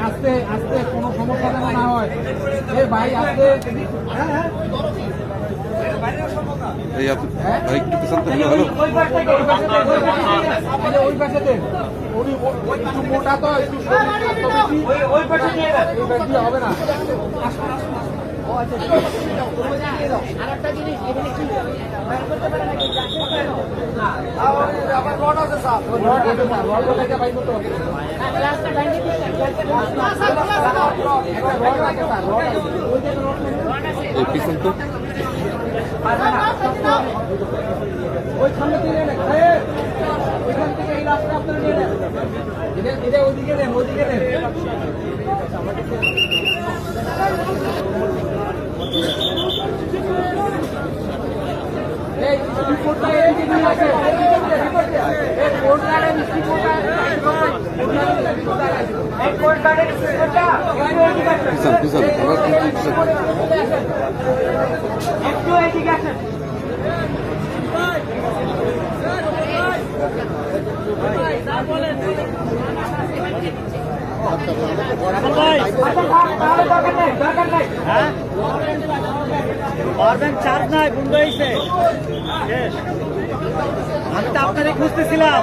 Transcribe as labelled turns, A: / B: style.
A: আস্তে আস্তে কোনো সমস্যা যেন না হয়। ভাই আস্তে ওই পাশে মোটা তো একটু হবে না। আরেকটা জিনিস এখানে কি আবার রড আছে স্যার, রড থেকে বাইর করতে হবে।
B: পিছন তো
A: ওই সামনে দিয়ে নেন, ওইখান থেকে এই রাস্তা আপনারা নিয়ে নেন, এটা ওইদিকে নেন, ওইদিকে নেন। এই রিপোর্টটা এদিকে নিয়ে আসে, এই কোর্ট গার্ডের রিপোর্টটা এই কোর্ট গার্ডের রিপোর্টটা
B: পিছন পিছন
A: একটু এদিকে আসেন। চার্জ নাই বন্ধ হয়েছে, আমি তো আপনারই খুঁজতেছিলাম।